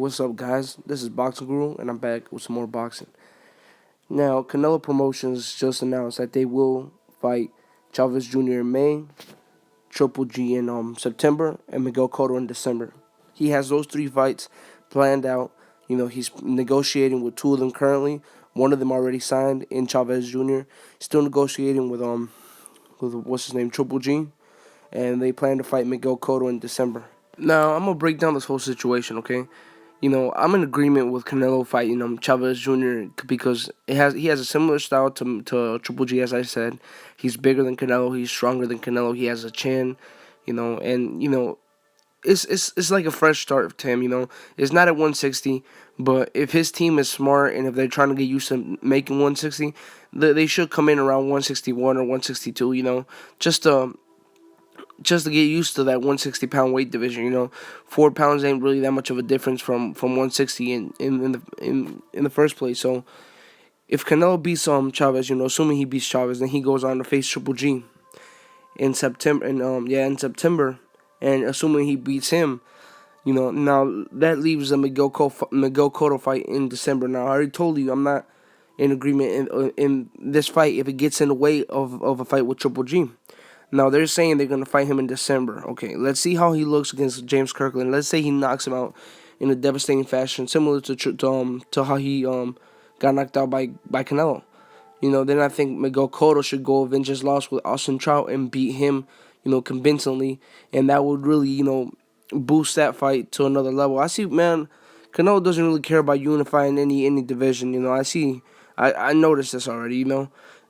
what's up, guys? This is Boxing Guru, and I'm back with some more boxing. Now, Canelo Promotions just announced that they will fight Chavez Jr. in May, Triple G in September, and Miguel Cotto in December. He has those 3 fights planned out. He's negotiating with 2 of them currently. One of them already signed in Chavez Jr. Still negotiating with what's his name, Triple G, and they plan to fight Miguel Cotto in December. Now, I'm gonna break down this whole situation, okay? I'm in agreement with Canelo fighting Chavez Jr. because he has a similar style to Triple G, as I said. He's bigger than Canelo. He's stronger than Canelo. He has a chin, and it's like a fresh start to him. It's not at 160, but if his team is smart and if they're trying to get used to making 160, they should come in around 161 or 162. Just to get used to that 160-pound weight division. 4 pounds ain't really that much of a difference from 160 in the first place. So if Canelo beats Chavez, assuming he beats Chavez, then he goes on to face Triple G in September. In September, and assuming he beats him, now that leaves the Miguel Cotto fight in December. Now I already told you I'm not in agreement in this fight if it gets in the way of a fight with Triple G. Now, they're saying they're going to fight him in December. Okay, let's see how he looks against James Kirkland. Let's say he knocks him out in a devastating fashion, similar to how he got knocked out by Canelo. Then I think Miguel Cotto should go avenge his loss with Austin Trout and beat him, convincingly. And that would really, boost that fight to another level. I see, man, Canelo doesn't really care about unifying any division. I noticed this already,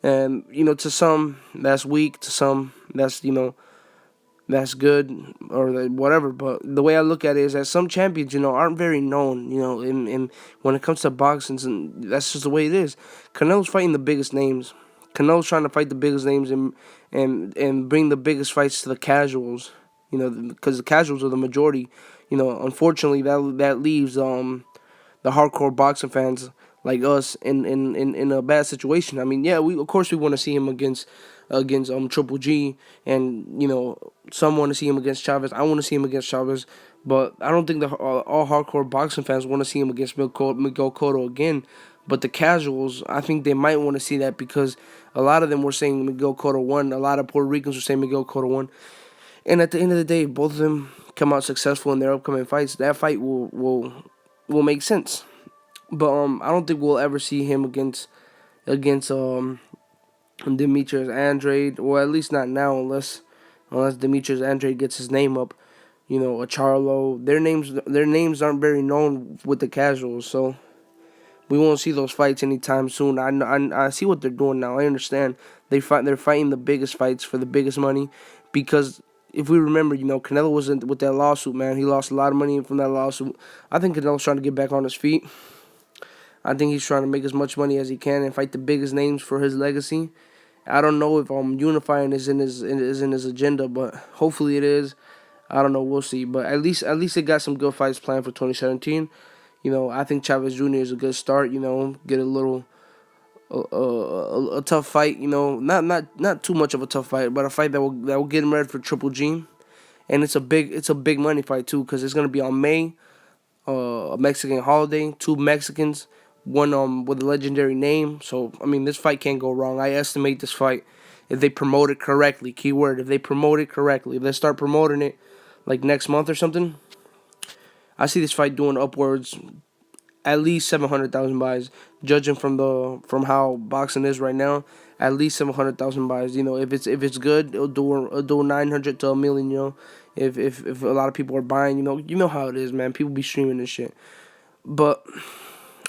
And, to some, that's weak. To some, that's, that's good or whatever. But the way I look at it is that some champions, aren't very known, in when it comes to boxing. And that's just the way it is. Canelo's fighting the biggest names. Canelo's trying to fight the biggest names and bring the biggest fights to the casuals, because the casuals are the majority. Unfortunately, that leaves the hardcore boxing fans like us in a bad situation. I mean, yeah, we want to see him against Triple G, and some want to see him against Chavez. I want to see him against Chavez, but I don't think all hardcore boxing fans want to see him against Miguel Cotto again. But the casuals, I think they might want to see that because a lot of them were saying Miguel Cotto won. A lot of Puerto Ricans were saying Miguel Cotto won. And at the end of the day, both of them come out successful in their upcoming fights. That fight will make sense. But I don't think we'll ever see him against Demetrius Andrade, or at least not now, unless Demetrius Andrade gets his name up. A Charlo. Their names aren't very known with the casuals, so we won't see those fights anytime soon. I see what they're doing now. I understand they're fighting the biggest fights for the biggest money, because if we remember, Canelo was with that lawsuit, man. He lost a lot of money from that lawsuit. I think Canelo's trying to get back on his feet. I think he's trying to make as much money as he can and fight the biggest names for his legacy. I don't know if unifying is in his agenda, but hopefully it is. I don't know. We'll see. But at least they got some good fights planned for 2017. I think Chavez Jr. is a good start. Get a little a tough fight. Not too much of a tough fight, but a fight that will get him ready for Triple G. And it's a big money fight too, because it's gonna be on May, a Mexican holiday. 2 Mexicans. One with a legendary name. So, I mean, this fight can't go wrong. I estimate this fight, if they promote it correctly, keyword, if they promote it correctly, if they start promoting it like next month or something, I see this fight doing upwards at least 700,000 buys. Judging from how boxing is right now, at least 700,000 buys. If it's good, it'll do 900 to 1 million. If a lot of people are buying, you know how it is, man. People be streaming this shit, but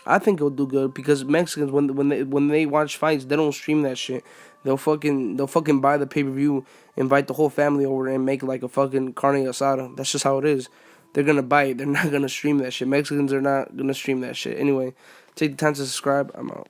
I think it'll do good because Mexicans, when they watch fights, they don't stream that shit. They'll fucking buy the pay-per-view, invite the whole family over, and make like a fucking carne asada. That's just how it is. They're gonna buy it. They're not gonna stream that shit. Mexicans are not gonna stream that shit. Anyway, take the time to subscribe. I'm out.